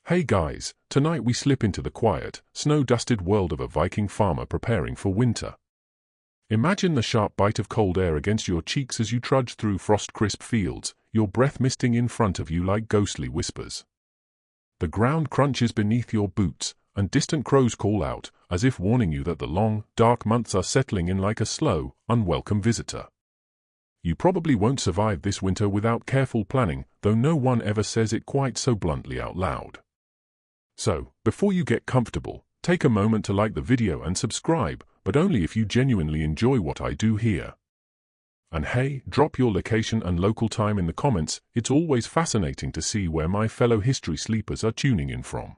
Hey guys, tonight we slip into the quiet, snow-dusted world of a Viking farmer preparing for winter. Imagine the sharp bite of cold air against your cheeks as you trudge through frost-crisp fields, your breath misting in front of you like ghostly whispers. The ground crunches beneath your boots, and distant crows call out, as if warning you that the long, dark months are settling in like a slow, unwelcome visitor. You probably won't survive this winter without careful planning, though no one ever says it quite so bluntly out loud. So, before you get comfortable, take a moment to like the video and subscribe, but only if you genuinely enjoy what I do here. And hey, drop your location and local time in the comments. It's always fascinating to see where my fellow history sleepers are tuning in from.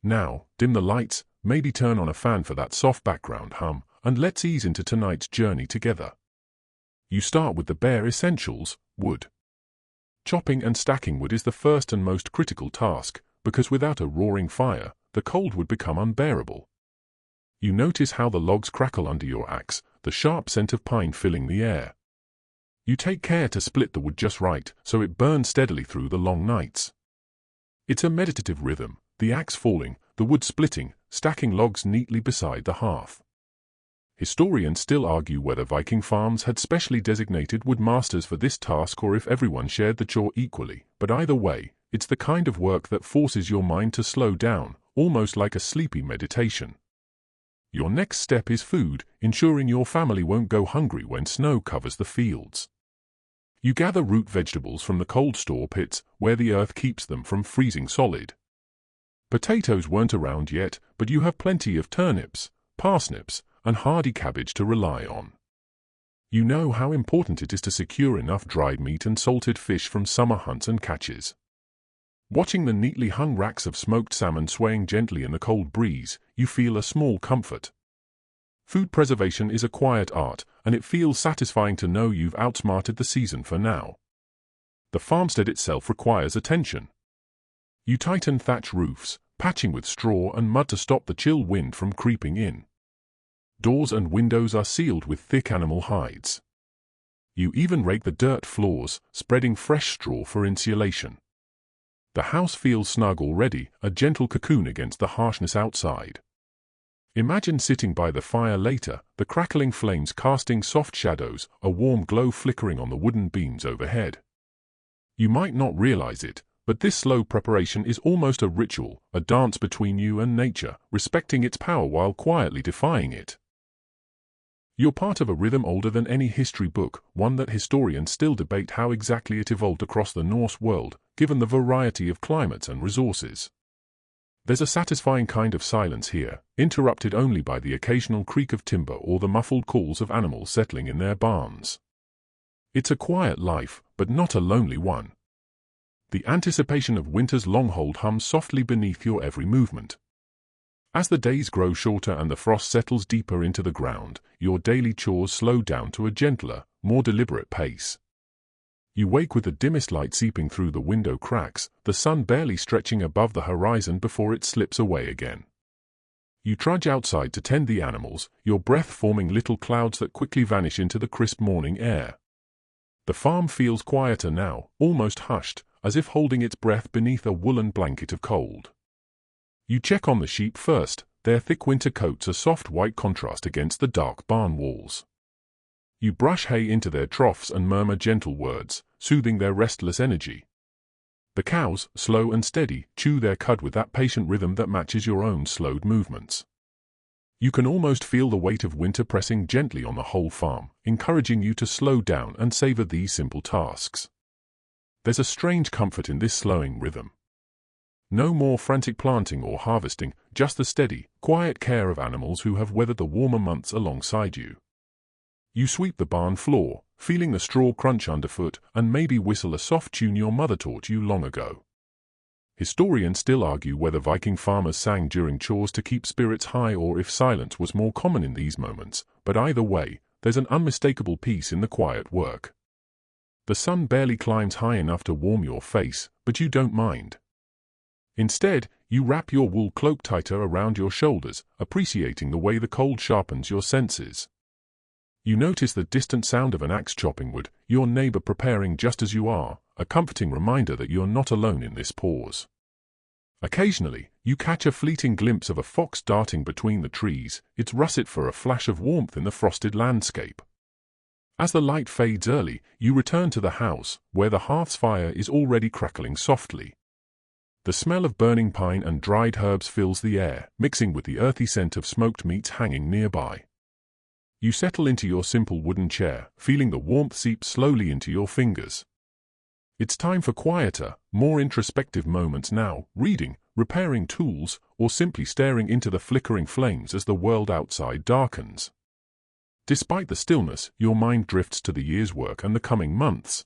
Now, dim the lights, maybe turn on a fan for that soft background hum, and let's ease into tonight's journey together. You start with the bare essentials: wood. Chopping and stacking wood is the first and most critical task, because without a roaring fire, the cold would become unbearable. You notice how the logs crackle under your axe, the sharp scent of pine filling the air. You take care to split the wood just right, so it burns steadily through the long nights. It's a meditative rhythm, the axe falling, the wood splitting, stacking logs neatly beside the hearth. Historians still argue whether Viking farms had specially designated wood masters for this task or if everyone shared the chore equally, but either way, it's the kind of work that forces your mind to slow down, almost like a sleepy meditation. Your next step is food, ensuring your family won't go hungry when snow covers the fields. You gather root vegetables from the cold store pits, where the earth keeps them from freezing solid. Potatoes weren't around yet, but you have plenty of turnips, parsnips, and hardy cabbage to rely on. You know how important it is to secure enough dried meat and salted fish from summer hunts and catches. Watching the neatly hung racks of smoked salmon swaying gently in the cold breeze, you feel a small comfort. Food preservation is a quiet art, and it feels satisfying to know you've outsmarted the season for now. The farmstead itself requires attention. You tighten thatch roofs, patching with straw and mud to stop the chill wind from creeping in. Doors and windows are sealed with thick animal hides. You even rake the dirt floors, spreading fresh straw for insulation. The house feels snug already, a gentle cocoon against the harshness outside. Imagine sitting by the fire later, the crackling flames casting soft shadows, a warm glow flickering on the wooden beams overhead. You might not realize it, but this slow preparation is almost a ritual, a dance between you and nature, respecting its power while quietly defying it. You're part of a rhythm older than any history book, one that historians still debate how exactly it evolved across the Norse world, given the variety of climates and resources. There's a satisfying kind of silence here, interrupted only by the occasional creak of timber or the muffled calls of animals settling in their barns. It's a quiet life, but not a lonely one. The anticipation of winter's long hold hums softly beneath your every movement. As the days grow shorter and the frost settles deeper into the ground, your daily chores slow down to a gentler, more deliberate pace. You wake with the dimmest light seeping through the window cracks, the sun barely stretching above the horizon before it slips away again. You trudge outside to tend the animals, your breath forming little clouds that quickly vanish into the crisp morning air. The farm feels quieter now, almost hushed, as if holding its breath beneath a woolen blanket of cold. You check on the sheep first, their thick winter coats a soft white contrast against the dark barn walls. You brush hay into their troughs and murmur gentle words, soothing their restless energy. The cows, slow and steady, chew their cud with that patient rhythm that matches your own slowed movements. You can almost feel the weight of winter pressing gently on the whole farm, encouraging you to slow down and savor these simple tasks. There's a strange comfort in this slowing rhythm. No more frantic planting or harvesting, just the steady, quiet care of animals who have weathered the warmer months alongside you. You sweep the barn floor, feeling the straw crunch underfoot, and maybe whistle a soft tune your mother taught you long ago. Historians still argue whether Viking farmers sang during chores to keep spirits high or if silence was more common in these moments, but either way, there's an unmistakable peace in the quiet work. The sun barely climbs high enough to warm your face, but you don't mind. Instead, you wrap your wool cloak tighter around your shoulders, appreciating the way the cold sharpens your senses. You notice the distant sound of an axe chopping wood, your neighbor preparing just as you are, a comforting reminder that you're not alone in this pause. Occasionally, you catch a fleeting glimpse of a fox darting between the trees, its russet for a flash of warmth in the frosted landscape. As the light fades early, you return to the house, where the hearth's fire is already crackling softly. The smell of burning pine and dried herbs fills the air, mixing with the earthy scent of smoked meats hanging nearby. You settle into your simple wooden chair, feeling the warmth seep slowly into your fingers. It's time for quieter, more introspective moments now, reading, repairing tools, or simply staring into the flickering flames as the world outside darkens. Despite the stillness, your mind drifts to the year's work and the coming months.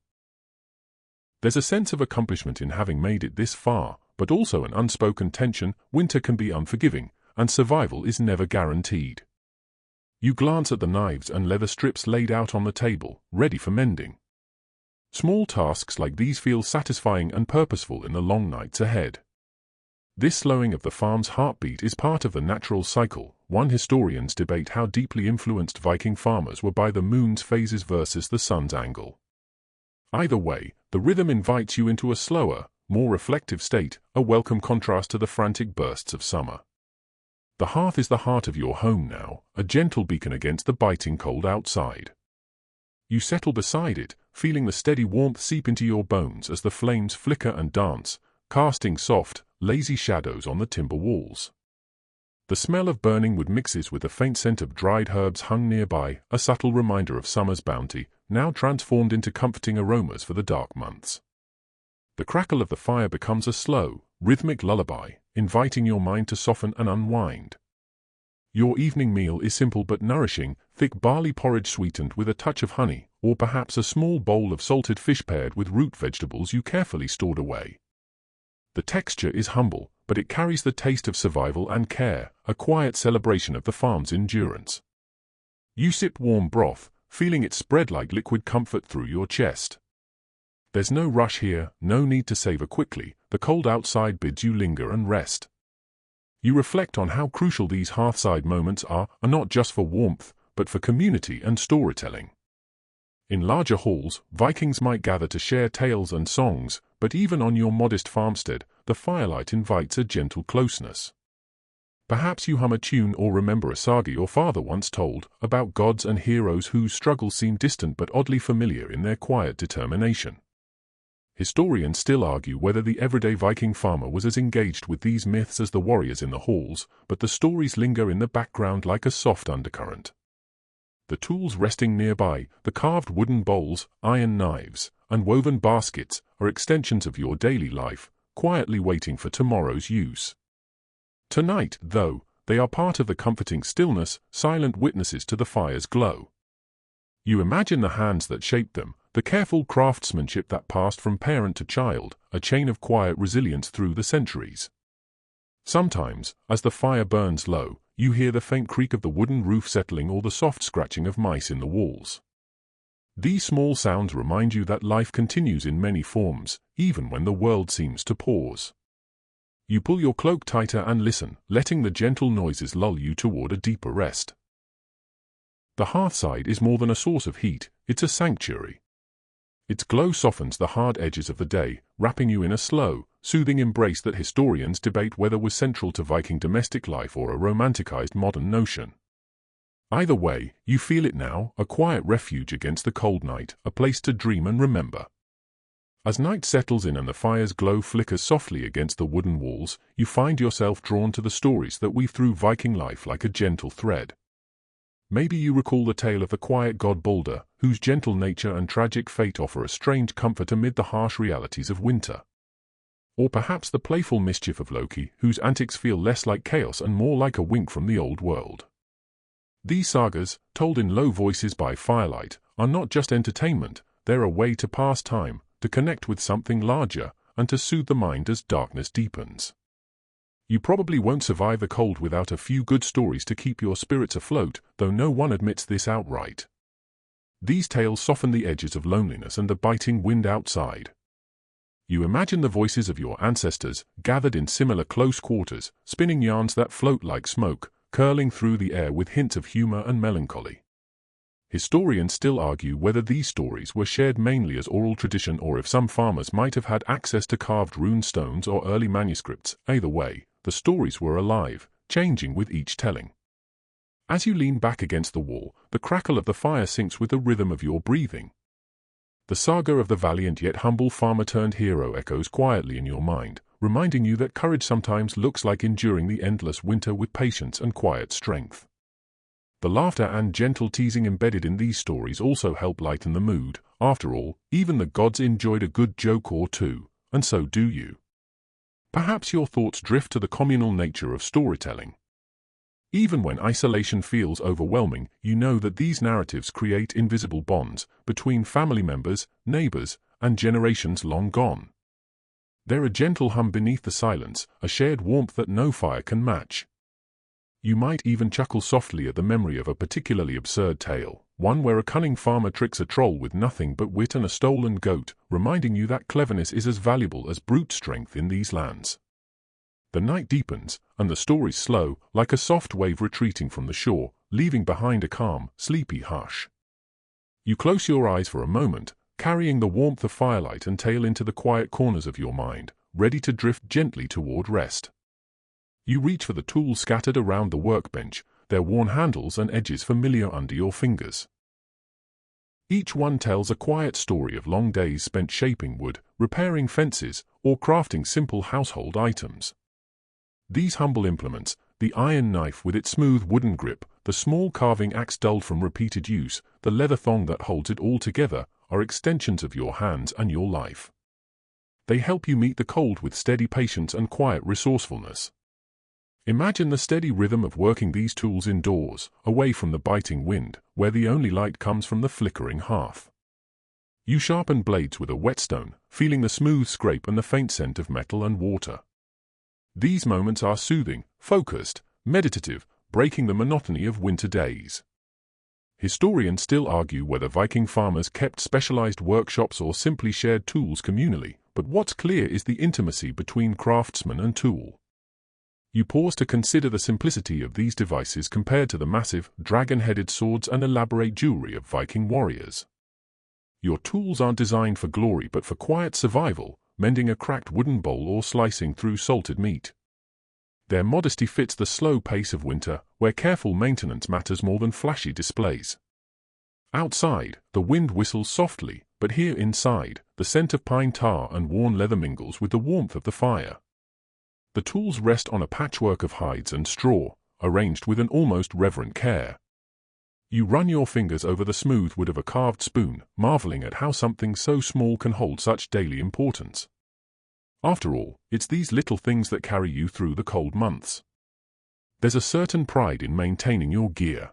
There's a sense of accomplishment in having made it this far, but also an unspoken tension. Winter can be unforgiving, and survival is never guaranteed. You glance at the knives and leather strips laid out on the table, ready for mending. Small tasks like these feel satisfying and purposeful in the long nights ahead. This slowing of the farm's heartbeat is part of the natural cycle. One historians debate how deeply influenced Viking farmers were by the moon's phases versus the sun's angle. Either way, the rhythm invites you into a slower, more reflective state, a welcome contrast to the frantic bursts of summer. The hearth is the heart of your home now, a gentle beacon against the biting cold outside. You settle beside it, feeling the steady warmth seep into your bones as the flames flicker and dance, casting soft, lazy shadows on the timber walls. The smell of burning wood mixes with the faint scent of dried herbs hung nearby, a subtle reminder of summer's bounty, now transformed into comforting aromas for the dark months. The crackle of the fire becomes a slow, rhythmic lullaby, inviting your mind to soften and unwind. Your evening meal is simple but nourishing, thick barley porridge sweetened with a touch of honey, or perhaps a small bowl of salted fish paired with root vegetables you carefully stored away. The texture is humble, but it carries the taste of survival and care, a quiet celebration of the farm's endurance. You sip warm broth, feeling it spread like liquid comfort through your chest. There's no rush here, no need to savor quickly. The cold outside bids you linger and rest. You reflect on how crucial these hearthside moments are not just for warmth, but for community and storytelling. In larger halls, Vikings might gather to share tales and songs, but even on your modest farmstead, the firelight invites a gentle closeness. Perhaps you hum a tune or remember a saga your father once told, about gods and heroes whose struggles seem distant but oddly familiar in their quiet determination. Historians still argue whether the everyday Viking farmer was as engaged with these myths as the warriors in the halls, but the stories linger in the background like a soft undercurrent. The tools resting nearby, the carved wooden bowls, iron knives, and woven baskets, are extensions of your daily life, quietly waiting for tomorrow's use. Tonight, though, they are part of the comforting stillness, silent witnesses to the fire's glow. You imagine the hands that shaped them, the careful craftsmanship that passed from parent to child, a chain of quiet resilience through the centuries. Sometimes, as the fire burns low, you hear the faint creak of the wooden roof settling or the soft scratching of mice in the walls. These small sounds remind you that life continues in many forms, even when the world seems to pause. You pull your cloak tighter and listen, letting the gentle noises lull you toward a deeper rest. The hearthside is more than a source of heat, it's a sanctuary. Its glow softens the hard edges of the day, wrapping you in a slow, soothing embrace that historians debate whether was central to Viking domestic life or a romanticized modern notion. Either way, you feel it now, a quiet refuge against the cold night, a place to dream and remember. As night settles in and the fire's glow flickers softly against the wooden walls, you find yourself drawn to the stories that weave through Viking life like a gentle thread. Maybe you recall the tale of the quiet god Balder, whose gentle nature and tragic fate offer a strange comfort amid the harsh realities of winter. Or perhaps the playful mischief of Loki, whose antics feel less like chaos and more like a wink from the old world. These sagas, told in low voices by firelight, are not just entertainment, they're a way to pass time, to connect with something larger, and to soothe the mind as darkness deepens. You probably won't survive the cold without a few good stories to keep your spirits afloat, though no one admits this outright. These tales soften the edges of loneliness and the biting wind outside. You imagine the voices of your ancestors, gathered in similar close quarters, spinning yarns that float like smoke, curling through the air with hints of humor and melancholy. Historians still argue whether these stories were shared mainly as oral tradition or if some farmers might have had access to carved rune stones or early manuscripts. Either way, the stories were alive, changing with each telling. As you lean back against the wall, the crackle of the fire syncs with the rhythm of your breathing. The saga of the valiant yet humble farmer-turned-hero echoes quietly in your mind, reminding you that courage sometimes looks like enduring the endless winter with patience and quiet strength. The laughter and gentle teasing embedded in these stories also help lighten the mood. After all, even the gods enjoyed a good joke or two, and so do you. Perhaps your thoughts drift to the communal nature of storytelling. Even when isolation feels overwhelming, you know that these narratives create invisible bonds between family members, neighbors, and generations long gone. They're a gentle hum beneath the silence, a shared warmth that no fire can match. You might even chuckle softly at the memory of a particularly absurd tale, one where a cunning farmer tricks a troll with nothing but wit and a stolen goat, reminding you that cleverness is as valuable as brute strength in these lands. The night deepens, and the stories slow, like a soft wave retreating from the shore, leaving behind a calm, sleepy hush. You close your eyes for a moment, carrying the warmth of firelight and tale into the quiet corners of your mind, ready to drift gently toward rest. You reach for the tools scattered around the workbench, their worn handles and edges familiar under your fingers. Each one tells a quiet story of long days spent shaping wood, repairing fences, or crafting simple household items. These humble implements, the iron knife with its smooth wooden grip, the small carving axe dulled from repeated use, the leather thong that holds it all together, are extensions of your hands and your life. They help you meet the cold with steady patience and quiet resourcefulness. Imagine the steady rhythm of working these tools indoors, away from the biting wind, where the only light comes from the flickering hearth. You sharpen blades with a whetstone, feeling the smooth scrape and the faint scent of metal and water. These moments are soothing, focused, meditative, breaking the monotony of winter days. Historians still argue whether Viking farmers kept specialized workshops or simply shared tools communally, but what's clear is the intimacy between craftsman and tool. You pause to consider the simplicity of these devices compared to the massive, dragon-headed swords and elaborate jewelry of Viking warriors. Your tools aren't designed for glory but for quiet survival, mending a cracked wooden bowl or slicing through salted meat. Their modesty fits the slow pace of winter, where careful maintenance matters more than flashy displays. Outside, the wind whistles softly, but here inside, the scent of pine tar and worn leather mingles with the warmth of the fire. The tools rest on a patchwork of hides and straw, arranged with an almost reverent care. You run your fingers over the smooth wood of a carved spoon, marveling at how something so small can hold such daily importance. After all, it's these little things that carry you through the cold months. There's a certain pride in maintaining your gear.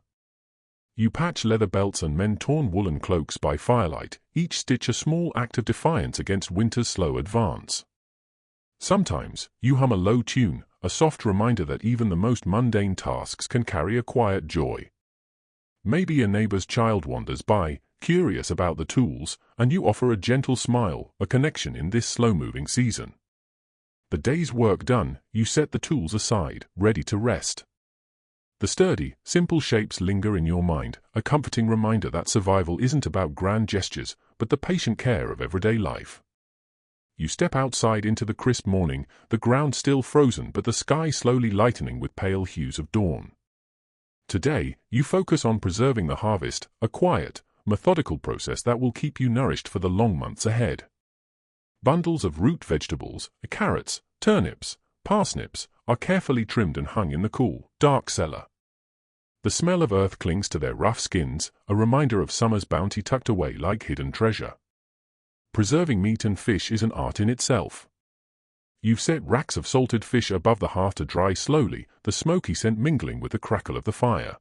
You patch leather belts and mend torn woolen cloaks by firelight, each stitch a small act of defiance against winter's slow advance. Sometimes, you hum a low tune, a soft reminder that even the most mundane tasks can carry a quiet joy. Maybe a neighbor's child wanders by, curious about the tools, and you offer a gentle smile, a connection in this slow-moving season. The day's work done, you set the tools aside, ready to rest. The sturdy, simple shapes linger in your mind, a comforting reminder that survival isn't about grand gestures, but the patient care of everyday life. You step outside into the crisp morning, the ground still frozen but the sky slowly lightening with pale hues of dawn. Today, you focus on preserving the harvest, a quiet, methodical process that will keep you nourished for the long months ahead. Bundles of root vegetables, carrots, turnips, parsnips, are carefully trimmed and hung in the cool, dark cellar. The smell of earth clings to their rough skins, a reminder of summer's bounty tucked away like hidden treasure. Preserving meat and fish is an art in itself. You've set racks of salted fish above the hearth to dry slowly, the smoky scent mingling with the crackle of the fire.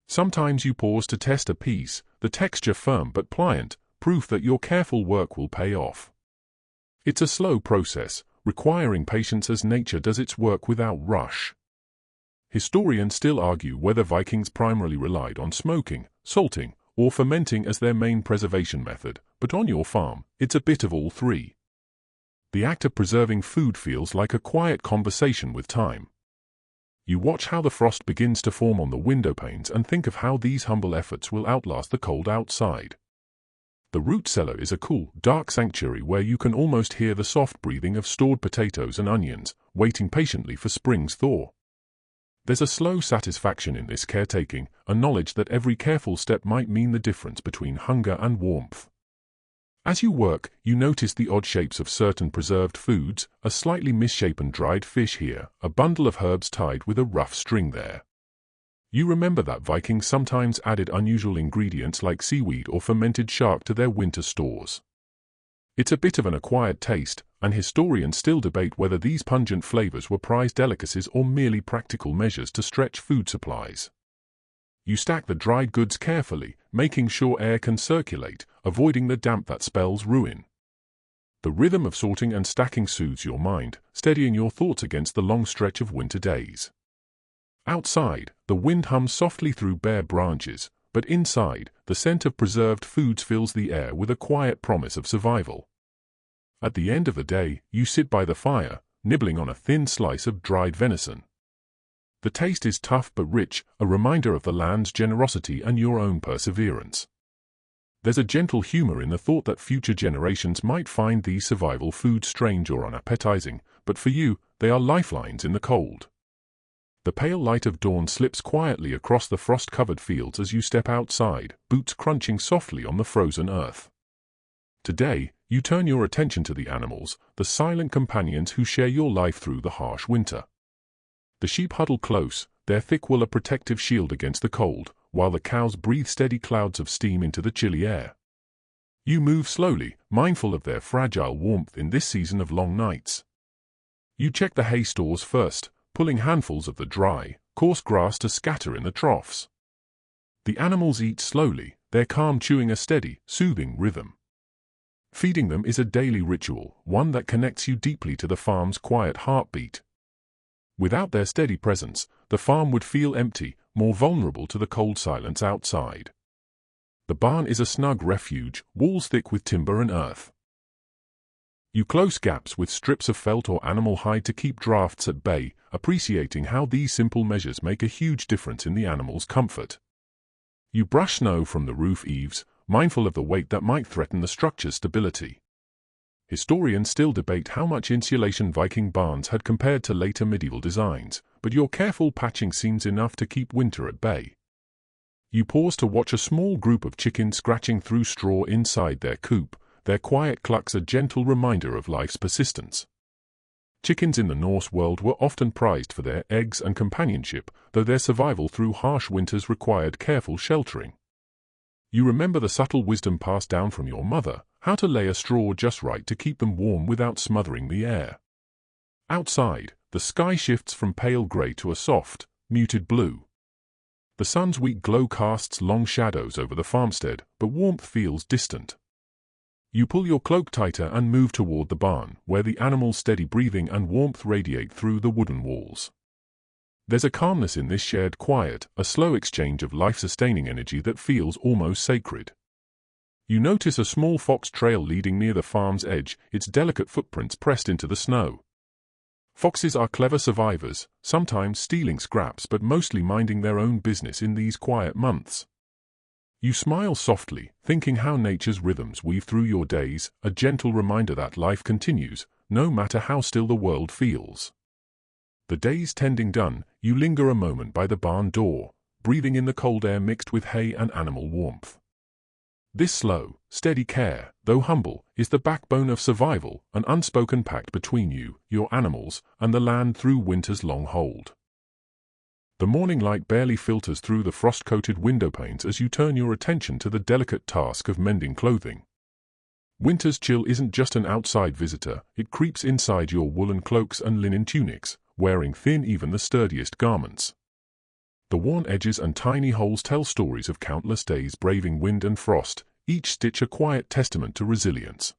Sometimes you pause to test a piece, the texture firm but pliant, proof that your careful work will pay off. It's a slow process, requiring patience as nature does its work without rush. Historians still argue whether Vikings primarily relied on smoking, salting, or fermenting as their main preservation method, but on your farm, it's a bit of all three. The act of preserving food feels like a quiet conversation with time. You watch how the frost begins to form on the window panes and think of how these humble efforts will outlast the cold outside. The root cellar is a cool, dark sanctuary where you can almost hear the soft breathing of stored potatoes and onions, waiting patiently for spring's thaw. There's a slow satisfaction in this caretaking, a knowledge that every careful step might mean the difference between hunger and warmth. As you work, you notice the odd shapes of certain preserved foods, a slightly misshapen dried fish here, a bundle of herbs tied with a rough string there. You remember that Vikings sometimes added unusual ingredients like seaweed or fermented shark to their winter stores. It's a bit of an acquired taste, and historians still debate whether these pungent flavors were prized delicacies or merely practical measures to stretch food supplies. You stack the dried goods carefully, making sure air can circulate, avoiding the damp that spells ruin. The rhythm of sorting and stacking soothes your mind, steadying your thoughts against the long stretch of winter days. Outside, the wind hums softly through bare branches, but inside, the scent of preserved foods fills the air with a quiet promise of survival. At the end of the day, you sit by the fire, nibbling on a thin slice of dried venison. The taste is tough but rich, a reminder of the land's generosity and your own perseverance. There's a gentle humor in the thought that future generations might find these survival foods strange or unappetizing, but for you, they are lifelines in the cold. The pale light of dawn slips quietly across the frost-covered fields as you step outside, boots crunching softly on the frozen earth. Today, you turn your attention to the animals, the silent companions who share your life through the harsh winter. The sheep huddle close, their thick wool a protective shield against the cold, while the cows breathe steady clouds of steam into the chilly air. You move slowly, mindful of their fragile warmth in this season of long nights. You check the hay stores first, pulling handfuls of the dry, coarse grass to scatter in the troughs. The animals eat slowly, their calm chewing a steady, soothing rhythm. Feeding them is a daily ritual, one that connects you deeply to the farm's quiet heartbeat. Without their steady presence, the farm would feel empty, more vulnerable to the cold silence outside. The barn is a snug refuge, walls thick with timber and earth. You close gaps with strips of felt or animal hide to keep drafts at bay, appreciating how these simple measures make a huge difference in the animal's comfort. You brush snow from the roof eaves, mindful of the weight that might threaten the structure's stability. Historians still debate how much insulation Viking barns had compared to later medieval designs, but your careful patching seems enough to keep winter at bay. You pause to watch a small group of chickens scratching through straw inside their coop, their quiet clucks a gentle reminder of life's persistence. Chickens in the Norse world were often prized for their eggs and companionship, though their survival through harsh winters required careful sheltering. You remember the subtle wisdom passed down from your mother, how to lay a straw just right to keep them warm without smothering the air. Outside, the sky shifts from pale grey to a soft, muted blue. The sun's weak glow casts long shadows over the farmstead, but warmth feels distant. You pull your cloak tighter and move toward the barn, where the animals' steady breathing and warmth radiate through the wooden walls. There's a calmness in this shared quiet, a slow exchange of life-sustaining energy that feels almost sacred. You notice a small fox trail leading near the farm's edge, its delicate footprints pressed into the snow. Foxes are clever survivors, sometimes stealing scraps but mostly minding their own business in these quiet months. You smile softly, thinking how nature's rhythms weave through your days, a gentle reminder that life continues, no matter how still the world feels. The day's tending done, you linger a moment by the barn door, breathing in the cold air mixed with hay and animal warmth. This slow, steady care, though humble, is the backbone of survival, an unspoken pact between you, your animals, and the land through winter's long hold. The morning light barely filters through the frost-coated window panes as you turn your attention to the delicate task of mending clothing. Winter's chill isn't just an outside visitor, it creeps inside your woolen cloaks and linen tunics, wearing thin even the sturdiest garments. The worn edges and tiny holes tell stories of countless days braving wind and frost, each stitch a quiet testament to resilience.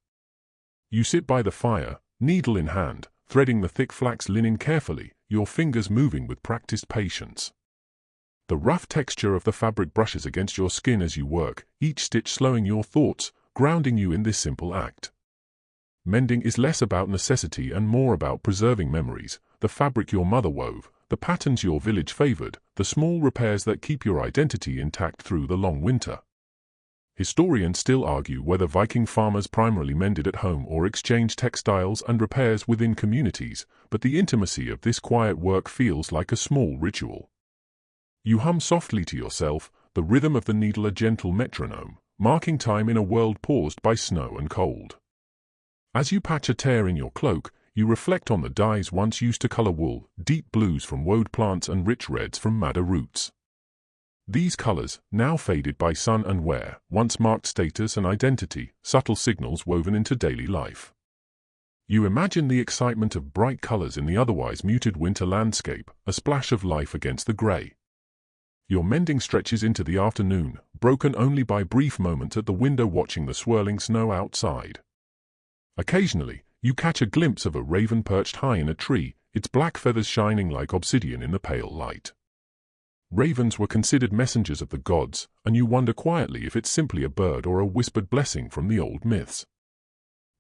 You sit by the fire, needle in hand, threading the thick flax linen carefully, your fingers moving with practiced patience. The rough texture of the fabric brushes against your skin as you work, each stitch slowing your thoughts, grounding you in this simple act. Mending is less about necessity and more about preserving memories, the fabric your mother wove, the patterns your village favored, the small repairs that keep your identity intact through the long winter. Historians still argue whether Viking farmers primarily mended at home or exchanged textiles and repairs within communities, but the intimacy of this quiet work feels like a small ritual. You hum softly to yourself, the rhythm of the needle a gentle metronome, marking time in a world paused by snow and cold. As you patch a tear in your cloak, you reflect on the dyes once used to color wool, deep blues from woad plants and rich reds from madder roots. These colors, now faded by sun and wear, once marked status and identity, subtle signals woven into daily life. You imagine the excitement of bright colors in the otherwise muted winter landscape, a splash of life against the gray. Your mending stretches into the afternoon, broken only by brief moments at the window watching the swirling snow outside. Occasionally, you catch a glimpse of a raven perched high in a tree, its black feathers shining like obsidian in the pale light. Ravens were considered messengers of the gods, and you wonder quietly if it's simply a bird or a whispered blessing from the old myths.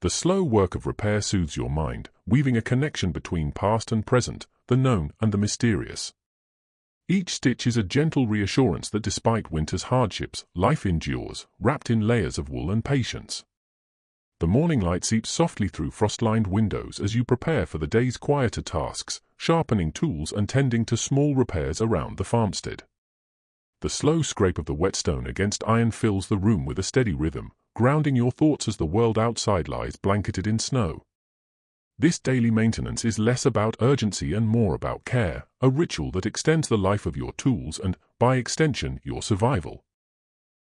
The slow work of repair soothes your mind, weaving a connection between past and present, the known and the mysterious. Each stitch is a gentle reassurance that despite winter's hardships, life endures, wrapped in layers of wool and patience. The morning light seeps softly through frost-lined windows as you prepare for the day's quieter tasks, sharpening tools and tending to small repairs around the farmstead. The slow scrape of the whetstone against iron fills the room with a steady rhythm, grounding your thoughts as the world outside lies blanketed in snow. This daily maintenance is less about urgency and more about care, a ritual that extends the life of your tools and, by extension, your survival.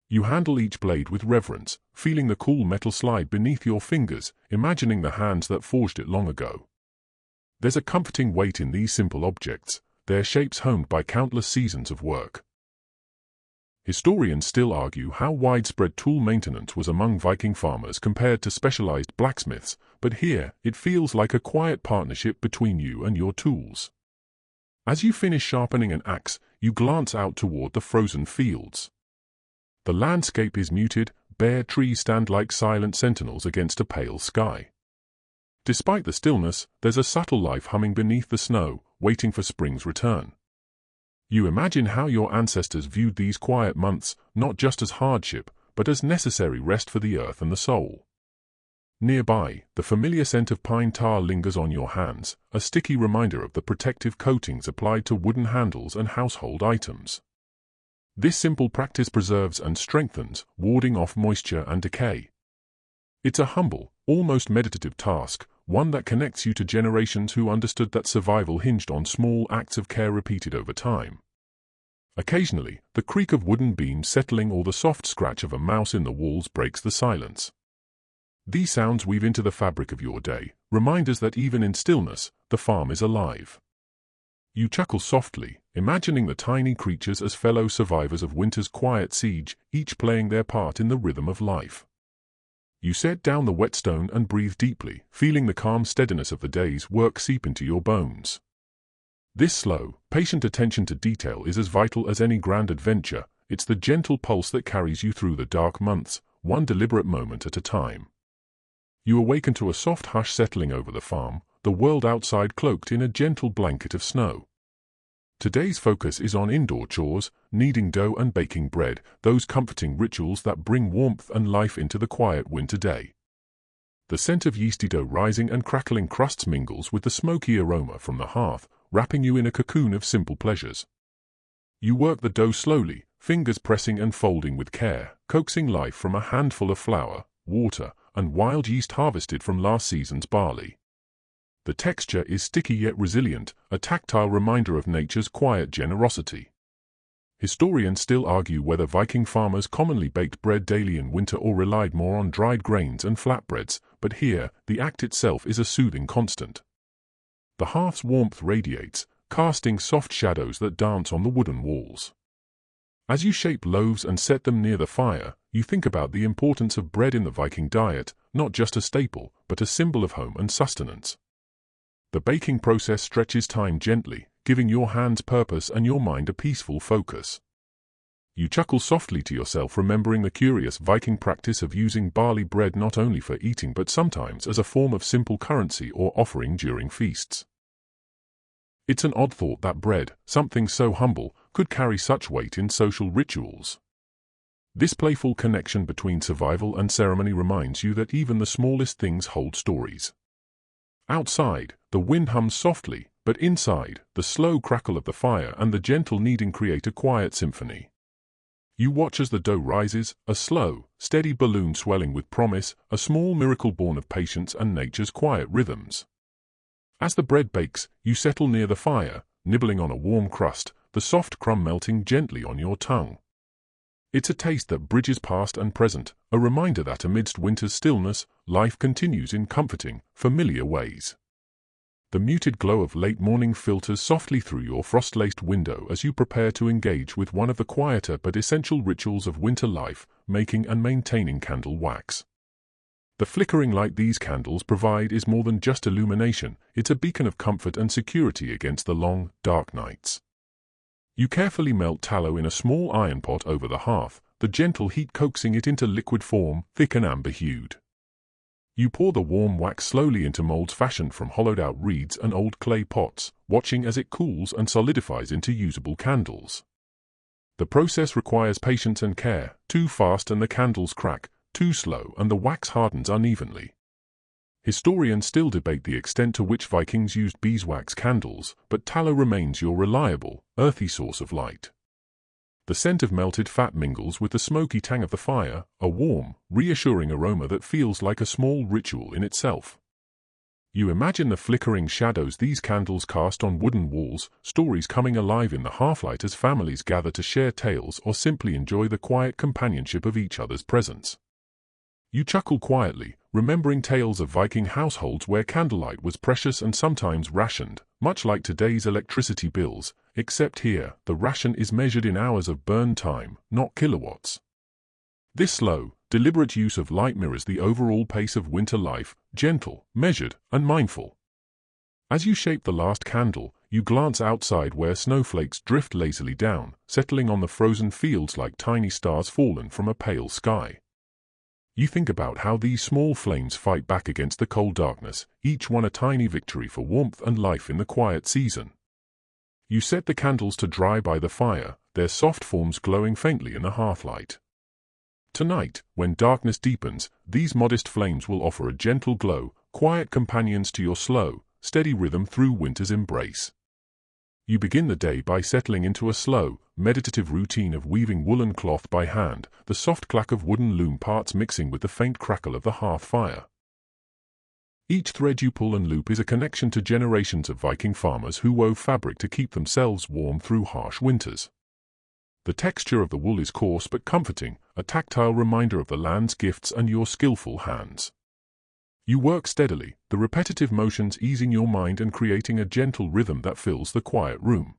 You handle each blade with reverence, feeling the cool metal slide beneath your fingers, imagining the hands that forged it long ago. There's a comforting weight in these simple objects, their shapes honed by countless seasons of work. Historians still argue how widespread tool maintenance was among Viking farmers compared to specialized blacksmiths, but here it feels like a quiet partnership between you and your tools. As you finish sharpening an axe, you glance out toward the frozen fields. The landscape is muted, bare trees stand like silent sentinels against a pale sky. Despite the stillness, there's a subtle life humming beneath the snow, waiting for spring's return. You imagine how your ancestors viewed these quiet months, not just as hardship, but as necessary rest for the earth and the soul. Nearby, the familiar scent of pine tar lingers on your hands, a sticky reminder of the protective coatings applied to wooden handles and household items. This simple practice preserves and strengthens, warding off moisture and decay. It's a humble, almost meditative task, one that connects you to generations who understood that survival hinged on small acts of care repeated over time. Occasionally, the creak of wooden beams settling or the soft scratch of a mouse in the walls breaks the silence. These sounds weave into the fabric of your day, reminders that even in stillness, the farm is alive. You chuckle softly, imagining the tiny creatures as fellow survivors of winter's quiet siege, each playing their part in the rhythm of life. You set down the whetstone and breathe deeply, feeling the calm steadiness of the day's work seep into your bones. This slow, patient attention to detail is as vital as any grand adventure. It's the gentle pulse that carries you through the dark months, one deliberate moment at a time. You awaken to a soft hush settling over the farm, the world outside cloaked in a gentle blanket of snow. Today's focus is on indoor chores, kneading dough and baking bread, those comforting rituals that bring warmth and life into the quiet winter day. The scent of yeasty dough rising and crackling crusts mingles with the smoky aroma from the hearth, wrapping you in a cocoon of simple pleasures. You work the dough slowly, fingers pressing and folding with care, coaxing life from a handful of flour, water, and wild yeast harvested from last season's barley. The texture is sticky yet resilient, a tactile reminder of nature's quiet generosity. Historians still argue whether Viking farmers commonly baked bread daily in winter or relied more on dried grains and flatbreads, but here, the act itself is a soothing constant. The hearth's warmth radiates, casting soft shadows that dance on the wooden walls. As you shape loaves and set them near the fire, you think about the importance of bread in the Viking diet, not just a staple, but a symbol of home and sustenance. The baking process stretches time gently, giving your hands purpose and your mind a peaceful focus. You chuckle softly to yourself, remembering the curious Viking practice of using barley bread not only for eating but sometimes as a form of simple currency or offering during feasts. It's an odd thought that bread, something so humble, could carry such weight in social rituals. This playful connection between survival and ceremony reminds you that even the smallest things hold stories. Outside, the wind hums softly, but inside, the slow crackle of the fire and the gentle kneading create a quiet symphony. You watch as the dough rises, a slow, steady balloon swelling with promise, a small miracle born of patience and nature's quiet rhythms. As the bread bakes, you settle near the fire, nibbling on a warm crust, the soft crumb melting gently on your tongue. It's a taste that bridges past and present, a reminder that amidst winter's stillness, life continues in comforting, familiar ways. The muted glow of late morning filters softly through your frost-laced window as you prepare to engage with one of the quieter but essential rituals of winter life, making and maintaining candle wax. The flickering light these candles provide is more than just illumination, it's a beacon of comfort and security against the long, dark nights. You carefully melt tallow in a small iron pot over the hearth, the gentle heat coaxing it into liquid form, thick and amber-hued. You pour the warm wax slowly into molds fashioned from hollowed-out reeds and old clay pots, watching as it cools and solidifies into usable candles. The process requires patience and care. Too fast and the candles crack, too slow and the wax hardens unevenly. Historians still debate the extent to which Vikings used beeswax candles, but tallow remains your reliable, earthy source of light. The scent of melted fat mingles with the smoky tang of the fire, a warm, reassuring aroma that feels like a small ritual in itself. You imagine the flickering shadows these candles cast on wooden walls, stories coming alive in the half-light as families gather to share tales or simply enjoy the quiet companionship of each other's presence. You chuckle quietly, remembering tales of Viking households where candlelight was precious and sometimes rationed, much like today's electricity bills, except here, the ration is measured in hours of burn time, not kilowatts. This slow, deliberate use of light mirrors the overall pace of winter life, gentle, measured, and mindful. As you shape the last candle, you glance outside where snowflakes drift lazily down, settling on the frozen fields like tiny stars fallen from a pale sky. You think about how these small flames fight back against the cold darkness, each one a tiny victory for warmth and life in the quiet season. You set the candles to dry by the fire, their soft forms glowing faintly in the hearthlight. Tonight, when darkness deepens, these modest flames will offer a gentle glow, quiet companions to your slow, steady rhythm through winter's embrace. You begin the day by settling into a slow, meditative routine of weaving woolen cloth by hand, the soft clack of wooden loom parts mixing with the faint crackle of the hearth fire. Each thread you pull and loop is a connection to generations of Viking farmers who wove fabric to keep themselves warm through harsh winters. The texture of the wool is coarse but comforting, a tactile reminder of the land's gifts and your skillful hands. You work steadily, the repetitive motions easing your mind and creating a gentle rhythm that fills the quiet room.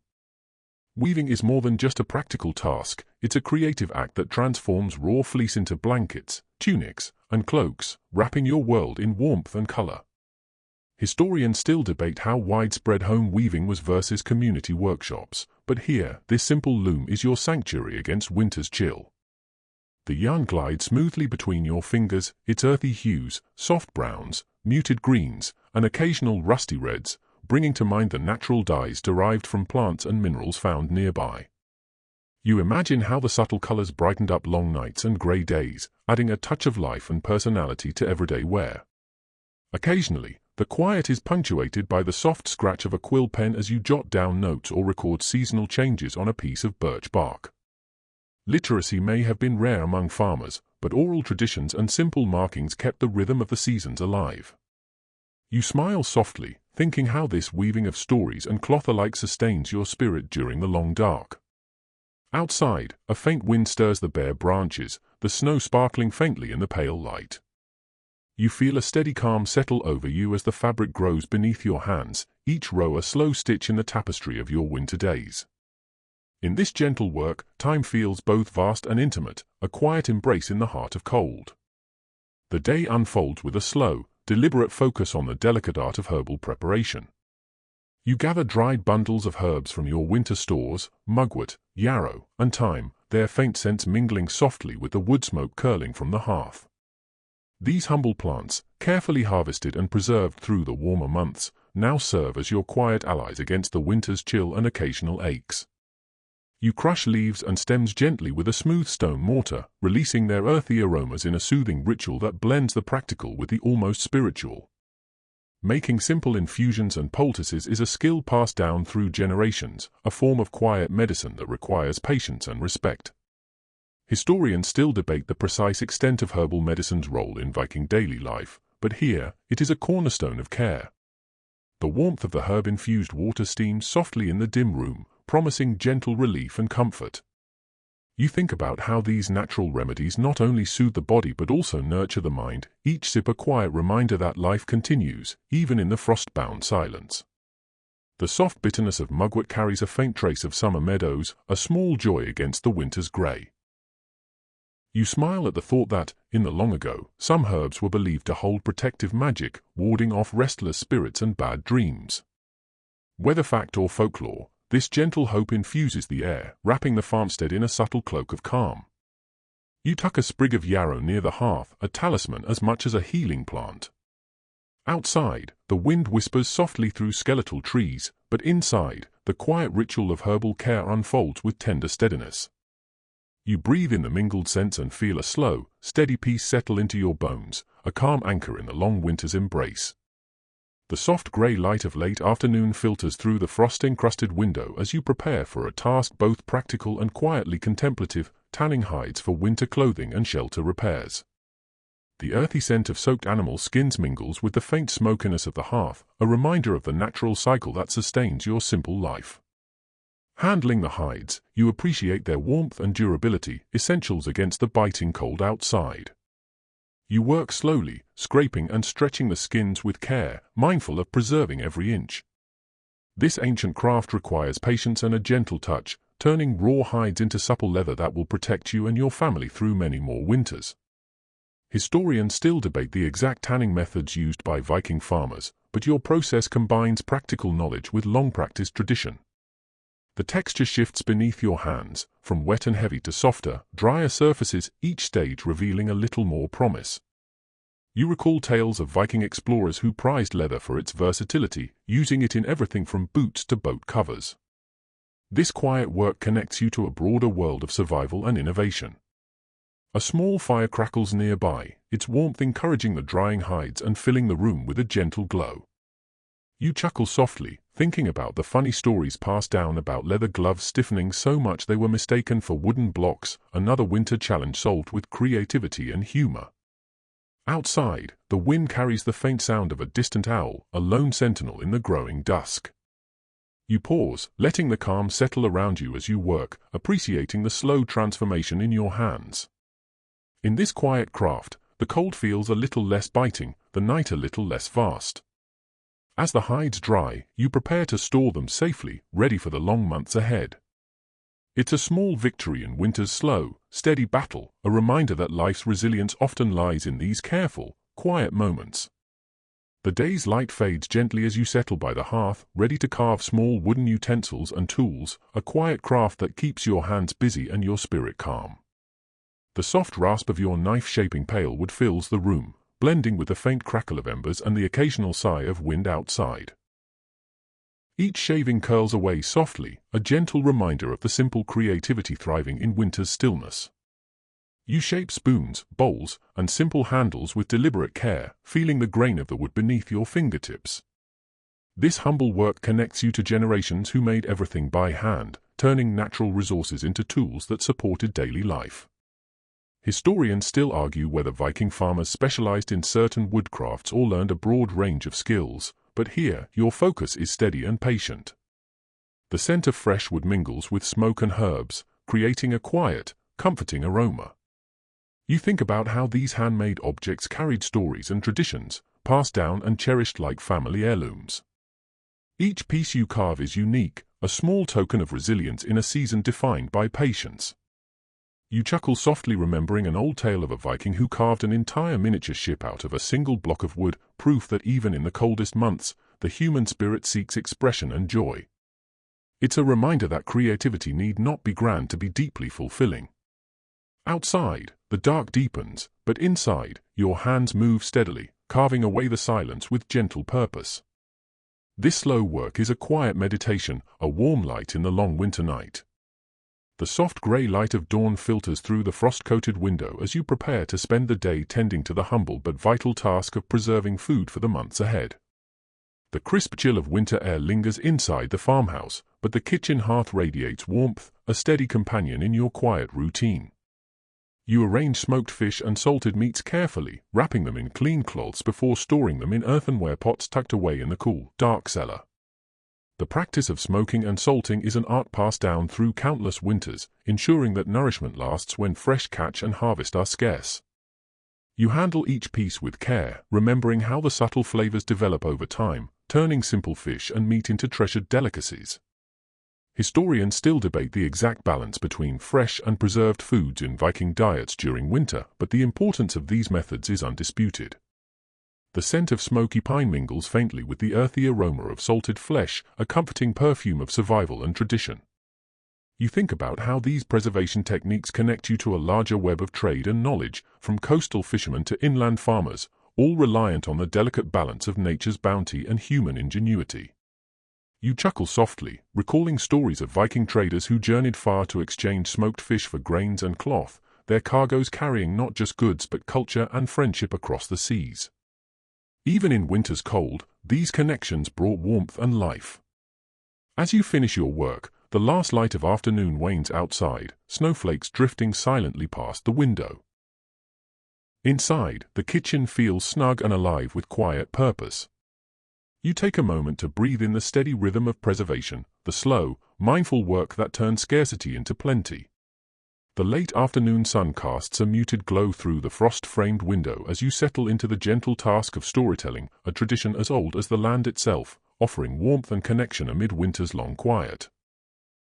Weaving is more than just a practical task, it's a creative act that transforms raw fleece into blankets, tunics, and cloaks, wrapping your world in warmth and color. Historians still debate how widespread home weaving was versus community workshops, but here, this simple loom is your sanctuary against winter's chill. The yarn glides smoothly between your fingers, its earthy hues, soft browns, muted greens, and occasional rusty reds, bringing to mind the natural dyes derived from plants and minerals found nearby. You imagine how the subtle colors brightened up long nights and gray days, adding a touch of life and personality to everyday wear. Occasionally, the quiet is punctuated by the soft scratch of a quill pen as you jot down notes or record seasonal changes on a piece of birch bark. Literacy may have been rare among farmers, but oral traditions and simple markings kept the rhythm of the seasons alive. You smile softly, thinking how this weaving of stories and cloth alike sustains your spirit during the long dark. Outside, a faint wind stirs the bare branches, the snow sparkling faintly in the pale light. You feel a steady calm settle over you as the fabric grows beneath your hands, each row a slow stitch in the tapestry of your winter days. In this gentle work, time feels both vast and intimate, a quiet embrace in the heart of cold. The day unfolds with a slow, deliberate focus on the delicate art of herbal preparation. You gather dried bundles of herbs from your winter stores, mugwort, yarrow, and thyme, their faint scents mingling softly with the wood smoke curling from the hearth. These humble plants, carefully harvested and preserved through the warmer months, now serve as your quiet allies against the winter's chill and occasional aches. You crush leaves and stems gently with a smooth stone mortar, releasing their earthy aromas in a soothing ritual that blends the practical with the almost spiritual. Making simple infusions and poultices is a skill passed down through generations, a form of quiet medicine that requires patience and respect. Historians still debate the precise extent of herbal medicine's role in Viking daily life, but here, it is a cornerstone of care. The warmth of the herb-infused water steams softly in the dim room, promising gentle relief and comfort. You think about how these natural remedies not only soothe the body but also nurture the mind, each sip a quiet reminder that life continues, even in the frost-bound silence. The soft bitterness of mugwort carries a faint trace of summer meadows, a small joy against the winter's grey. You smile at the thought that, in the long ago, some herbs were believed to hold protective magic, warding off restless spirits and bad dreams. Whether fact or folklore, this gentle hope infuses the air, wrapping the farmstead in a subtle cloak of calm. You tuck a sprig of yarrow near the hearth, a talisman as much as a healing plant. Outside, the wind whispers softly through skeletal trees, but inside, the quiet ritual of herbal care unfolds with tender steadiness. You breathe in the mingled scents and feel a slow, steady peace settle into your bones, a calm anchor in the long winter's embrace. The soft grey light of late afternoon filters through the frost-encrusted window as you prepare for a task both practical and quietly contemplative, tanning hides for winter clothing and shelter repairs. The earthy scent of soaked animal skins mingles with the faint smokiness of the hearth, a reminder of the natural cycle that sustains your simple life. Handling the hides, you appreciate their warmth and durability, essentials against the biting cold outside. You work slowly, scraping and stretching the skins with care, mindful of preserving every inch. This ancient craft requires patience and a gentle touch, turning raw hides into supple leather that will protect you and your family through many more winters. Historians still debate the exact tanning methods used by Viking farmers, but your process combines practical knowledge with long-practiced tradition. The texture shifts beneath your hands, from wet and heavy to softer, drier surfaces, each stage revealing a little more promise. You recall tales of Viking explorers who prized leather for its versatility, using it in everything from boots to boat covers. This quiet work connects you to a broader world of survival and innovation. A small fire crackles nearby, its warmth encouraging the drying hides and filling the room with a gentle glow. You chuckle softly, thinking about the funny stories passed down about leather gloves stiffening so much they were mistaken for wooden blocks, another winter challenge solved with creativity and humor. Outside, the wind carries the faint sound of a distant owl, a lone sentinel in the growing dusk. You pause, letting the calm settle around you as you work, appreciating the slow transformation in your hands. In this quiet craft, the cold feels a little less biting, the night a little less vast. As the hides dry, you prepare to store them safely, ready for the long months ahead. It's a small victory in winter's slow, steady battle, a reminder that life's resilience often lies in these careful, quiet moments. The day's light fades gently as you settle by the hearth, ready to carve small wooden utensils and tools, a quiet craft that keeps your hands busy and your spirit calm. The soft rasp of your knife-shaping pail wood fills the room, blending with the faint crackle of embers and the occasional sigh of wind outside. Each shaving curls away softly, a gentle reminder of the simple creativity thriving in winter's stillness. You shape spoons, bowls, and simple handles with deliberate care, feeling the grain of the wood beneath your fingertips. This humble work connects you to generations who made everything by hand, turning natural resources into tools that supported daily life. Historians still argue whether Viking farmers specialized in certain woodcrafts or learned a broad range of skills, but here, your focus is steady and patient. The scent of fresh wood mingles with smoke and herbs, creating a quiet, comforting aroma. You think about how these handmade objects carried stories and traditions, passed down and cherished like family heirlooms. Each piece you carve is unique, a small token of resilience in a season defined by patience. You chuckle softly remembering an old tale of a Viking who carved an entire miniature ship out of a single block of wood, proof that even in the coldest months, the human spirit seeks expression and joy. It's a reminder that creativity need not be grand to be deeply fulfilling. Outside, the dark deepens, but inside, your hands move steadily, carving away the silence with gentle purpose. This slow work is a quiet meditation, a warm light in the long winter night. The soft grey light of dawn filters through the frost-coated window as you prepare to spend the day tending to the humble but vital task of preserving food for the months ahead. The crisp chill of winter air lingers inside the farmhouse, but the kitchen hearth radiates warmth, a steady companion in your quiet routine. You arrange smoked fish and salted meats carefully, wrapping them in clean cloths before storing them in earthenware pots tucked away in the cool, dark cellar. The practice of smoking and salting is an art passed down through countless winters, ensuring that nourishment lasts when fresh catch and harvest are scarce. You handle each piece with care, remembering how the subtle flavors develop over time, turning simple fish and meat into treasured delicacies. Historians still debate the exact balance between fresh and preserved foods in Viking diets during winter, but the importance of these methods is undisputed. The scent of smoky pine mingles faintly with the earthy aroma of salted flesh, a comforting perfume of survival and tradition. You think about how these preservation techniques connect you to a larger web of trade and knowledge, from coastal fishermen to inland farmers, all reliant on the delicate balance of nature's bounty and human ingenuity. You chuckle softly, recalling stories of Viking traders who journeyed far to exchange smoked fish for grains and cloth, their cargoes carrying not just goods but culture and friendship across the seas. Even in winter's cold, these connections brought warmth and life. As you finish your work, the last light of afternoon wanes outside, snowflakes drifting silently past the window. Inside, the kitchen feels snug and alive with quiet purpose. You take a moment to breathe in the steady rhythm of preservation, the slow, mindful work that turns scarcity into plenty. The late afternoon sun casts a muted glow through the frost-framed window as you settle into the gentle task of storytelling, a tradition as old as the land itself, offering warmth and connection amid winter's long quiet.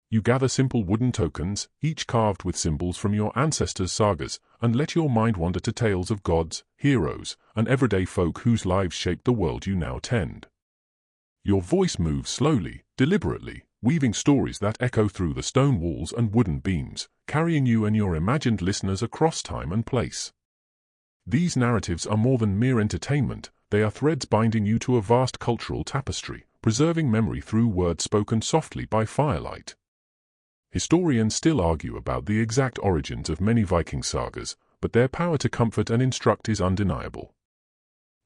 You gather simple wooden tokens, each carved with symbols from your ancestors' sagas, and let your mind wander to tales of gods, heroes, and everyday folk whose lives shaped the world you now tend. Your voice moves slowly, deliberately, weaving stories that echo through the stone walls and wooden beams, carrying you and your imagined listeners across time and place. These narratives are more than mere entertainment, they are threads binding you to a vast cultural tapestry, preserving memory through words spoken softly by firelight. Historians still argue about the exact origins of many Viking sagas, but their power to comfort and instruct is undeniable.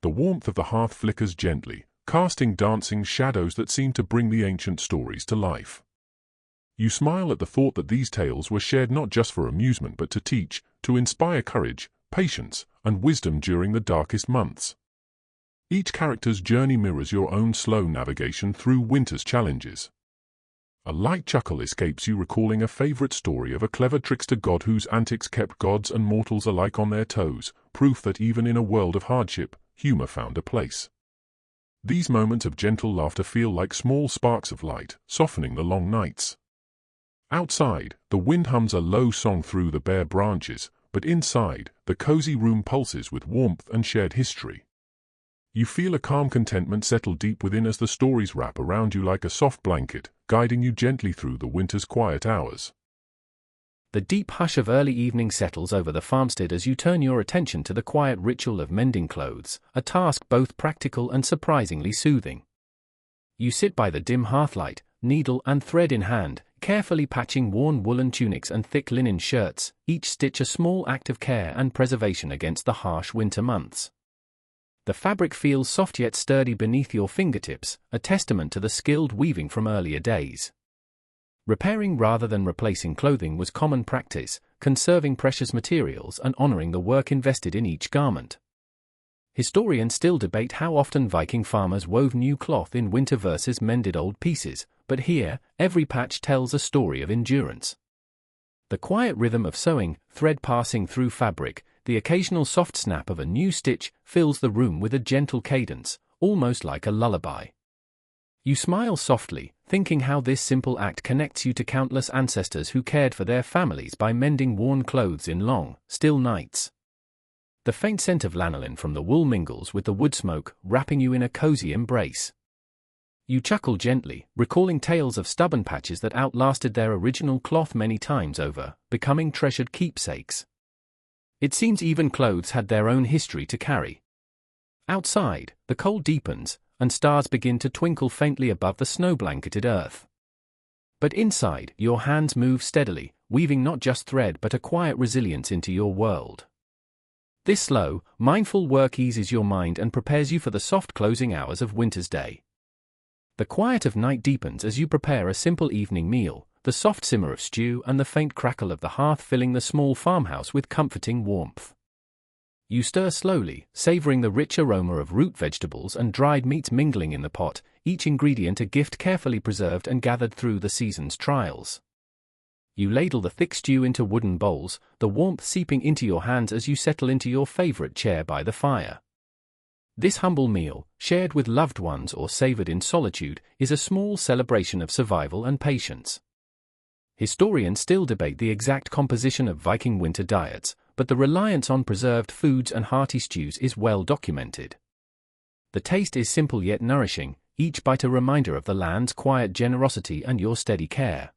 The warmth of the hearth flickers gently, casting dancing shadows that seem to bring the ancient stories to life. You smile at the thought that these tales were shared not just for amusement but to teach, to inspire courage, patience, and wisdom during the darkest months. Each character's journey mirrors your own slow navigation through winter's challenges. A light chuckle escapes you, recalling a favorite story of a clever trickster god whose antics kept gods and mortals alike on their toes, proof that even in a world of hardship, humor found a place. These moments of gentle laughter feel like small sparks of light, softening the long nights. Outside, the wind hums a low song through the bare branches, but inside, the cozy room pulses with warmth and shared history. You feel a calm contentment settle deep within as the stories wrap around you like a soft blanket, guiding you gently through the winter's quiet hours. The deep hush of early evening settles over the farmstead as you turn your attention to the quiet ritual of mending clothes, a task both practical and surprisingly soothing. You sit by the dim hearthlight, needle and thread in hand, carefully patching worn woolen tunics and thick linen shirts, each stitch a small act of care and preservation against the harsh winter months. The fabric feels soft yet sturdy beneath your fingertips, a testament to the skilled weaving from earlier days. Repairing rather than replacing clothing was common practice, conserving precious materials and honoring the work invested in each garment. Historians still debate how often Viking farmers wove new cloth in winter versus mended old pieces, but here, every patch tells a story of endurance. The quiet rhythm of sewing, thread passing through fabric, the occasional soft snap of a new stitch fills the room with a gentle cadence, almost like a lullaby. You smile softly, thinking how this simple act connects you to countless ancestors who cared for their families by mending worn clothes in long, still nights. The faint scent of lanolin from the wool mingles with the wood smoke, wrapping you in a cozy embrace. You chuckle gently, recalling tales of stubborn patches that outlasted their original cloth many times over, becoming treasured keepsakes. It seems even clothes had their own history to carry. Outside, the cold deepens, and stars begin to twinkle faintly above the snow-blanketed earth. But inside, your hands move steadily, weaving not just thread but a quiet resilience into your world. This slow, mindful work eases your mind and prepares you for the soft closing hours of winter's day. The quiet of night deepens as you prepare a simple evening meal, the soft simmer of stew and the faint crackle of the hearth filling the small farmhouse with comforting warmth. You stir slowly, savoring the rich aroma of root vegetables and dried meats mingling in the pot, each ingredient a gift carefully preserved and gathered through the season's trials. You ladle the thick stew into wooden bowls, the warmth seeping into your hands as you settle into your favorite chair by the fire. This humble meal, shared with loved ones or savored in solitude, is a small celebration of survival and patience. Historians still debate the exact composition of Viking winter diets, but the reliance on preserved foods and hearty stews is well documented. The taste is simple yet nourishing, each bite a reminder of the land's quiet generosity and your steady care.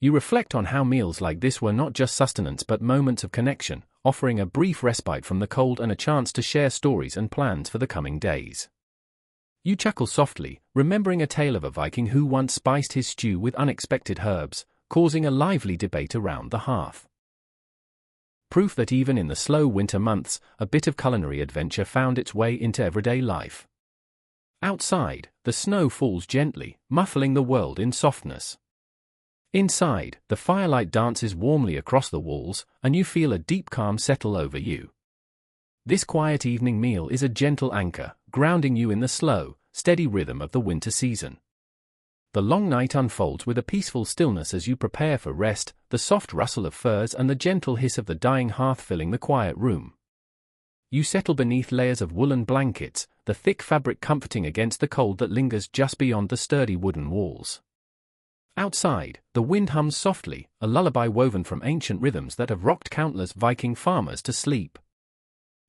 You reflect on how meals like this were not just sustenance but moments of connection, offering a brief respite from the cold and a chance to share stories and plans for the coming days. You chuckle softly, remembering a tale of a Viking who once spiced his stew with unexpected herbs, causing a lively debate around the hearth. Proof that even in the slow winter months, a bit of culinary adventure found its way into everyday life. Outside, the snow falls gently, muffling the world in softness. Inside, the firelight dances warmly across the walls, and you feel a deep calm settle over you. This quiet evening meal is a gentle anchor, grounding you in the slow, steady rhythm of the winter season. The long night unfolds with a peaceful stillness as you prepare for rest, the soft rustle of furs and the gentle hiss of the dying hearth filling the quiet room. You settle beneath layers of woolen blankets, the thick fabric comforting against the cold that lingers just beyond the sturdy wooden walls. Outside, the wind hums softly, a lullaby woven from ancient rhythms that have rocked countless Viking farmers to sleep.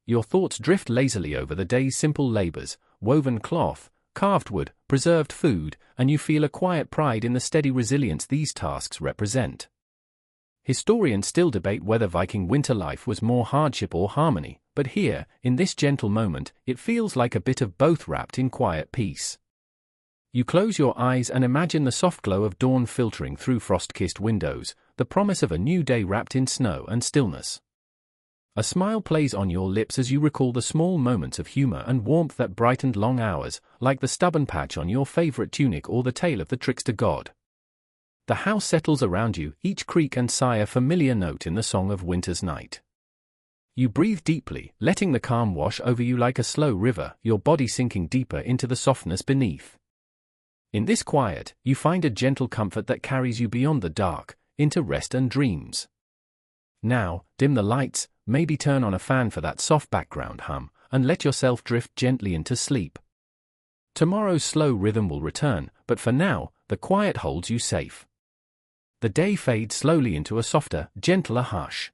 Your thoughts drift lazily over the day's simple labors, woven cloth, carved wood, preserved food, and you feel a quiet pride in the steady resilience these tasks represent. Historians still debate whether Viking winter life was more hardship or harmony, but here, in this gentle moment, it feels like a bit of both wrapped in quiet peace. You close your eyes and imagine the soft glow of dawn filtering through frost-kissed windows, the promise of a new day wrapped in snow and stillness. A smile plays on your lips as you recall the small moments of humor and warmth that brightened long hours, like the stubborn patch on your favorite tunic or the tale of the trickster god. The house settles around you, each creak and sigh a familiar note in the song of winter's night. You breathe deeply, letting the calm wash over you like a slow river, your body sinking deeper into the softness beneath. In this quiet, you find a gentle comfort that carries you beyond the dark, into rest and dreams. Now, dim the lights, maybe turn on a fan for that soft background hum, and let yourself drift gently into sleep. Tomorrow's slow rhythm will return, but for now, the quiet holds you safe. The day fades slowly into a softer, gentler hush.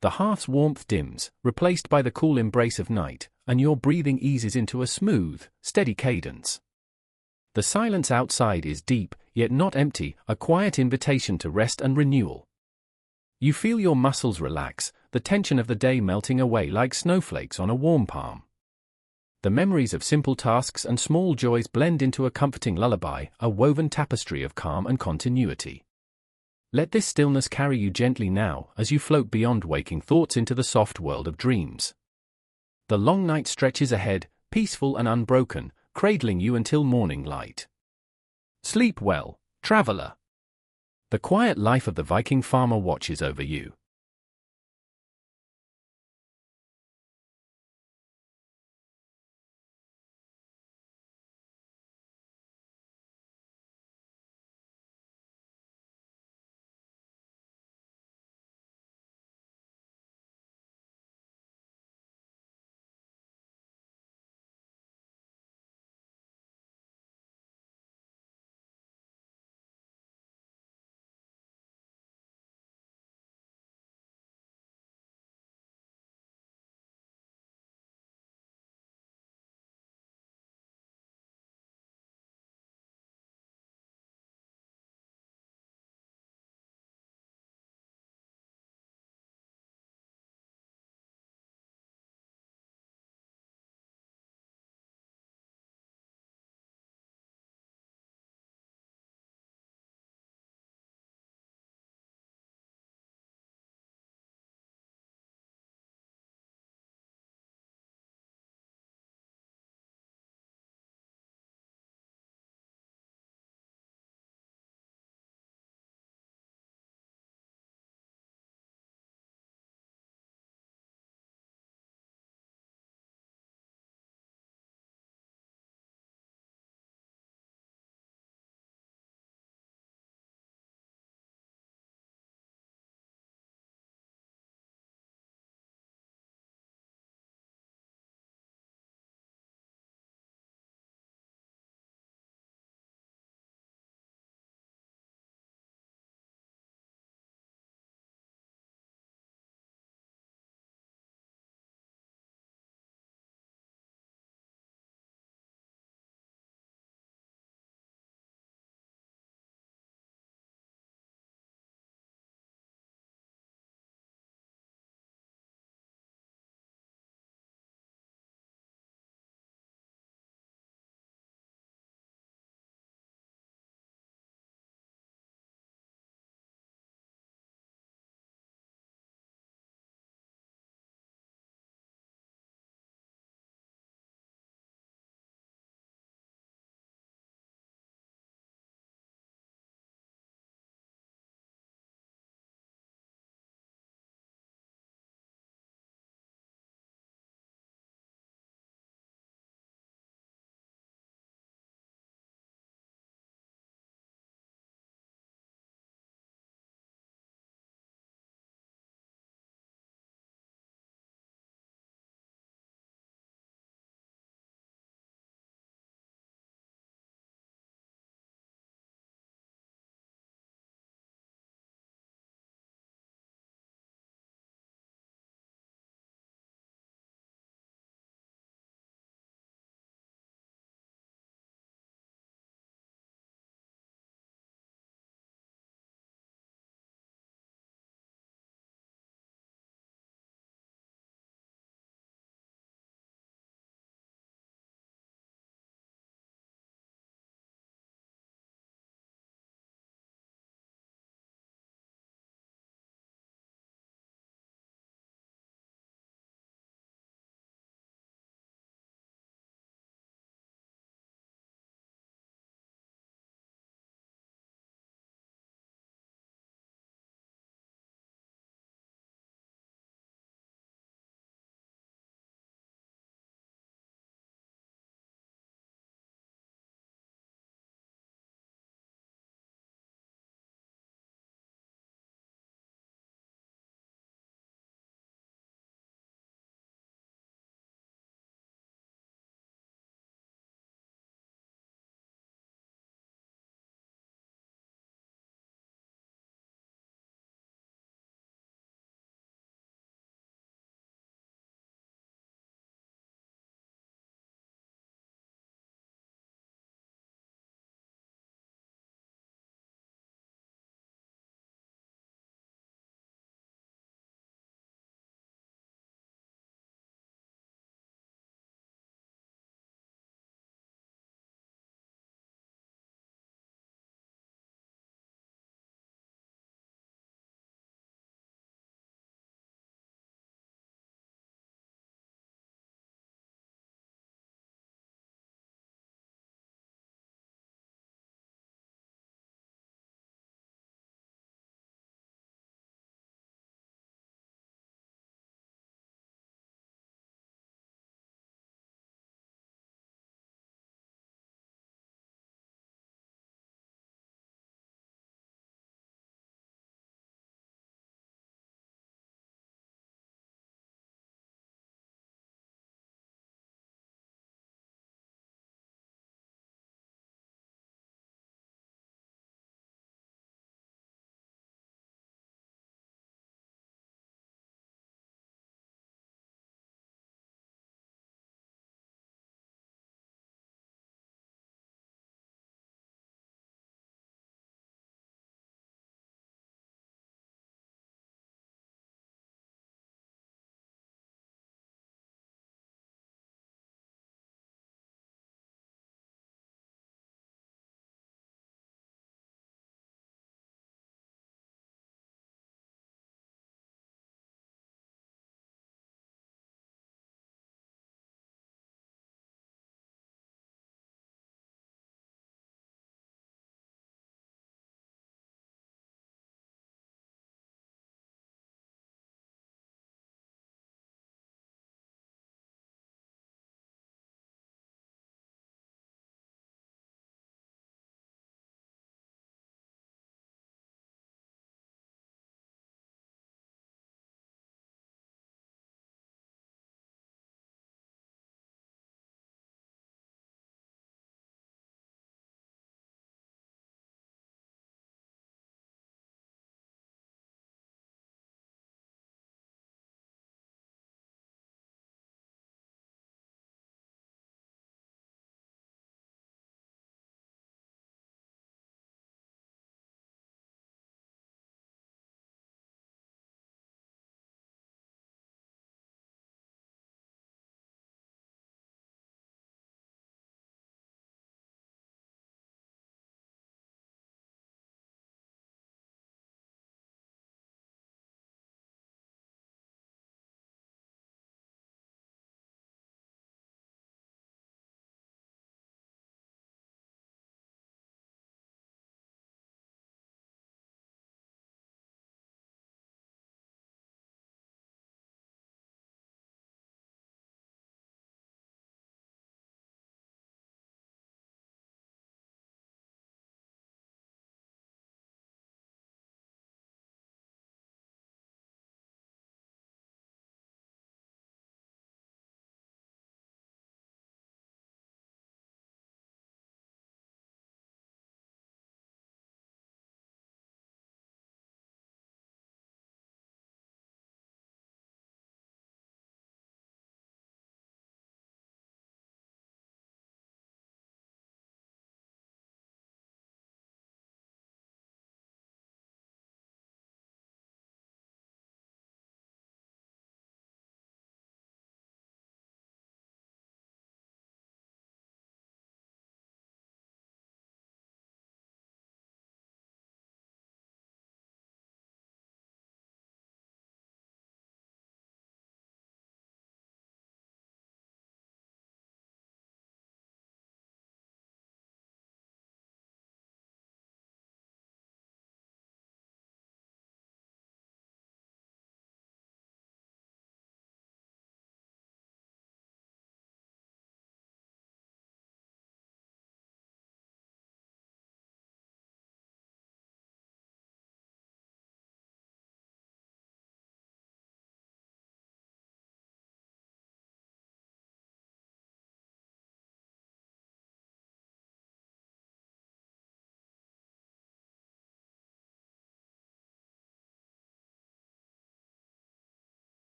The hearth's warmth dims, replaced by the cool embrace of night, and your breathing eases into a smooth, steady cadence. The silence outside is deep, yet not empty, a quiet invitation to rest and renewal. You feel your muscles relax, the tension of the day melting away like snowflakes on a warm palm. The memories of simple tasks and small joys blend into a comforting lullaby, a woven tapestry of calm and continuity. Let this stillness carry you gently now, as you float beyond waking thoughts into the soft world of dreams. The long night stretches ahead, peaceful and unbroken, cradling you until morning light. Sleep well, traveler. The quiet life of the Viking farmer watches over you.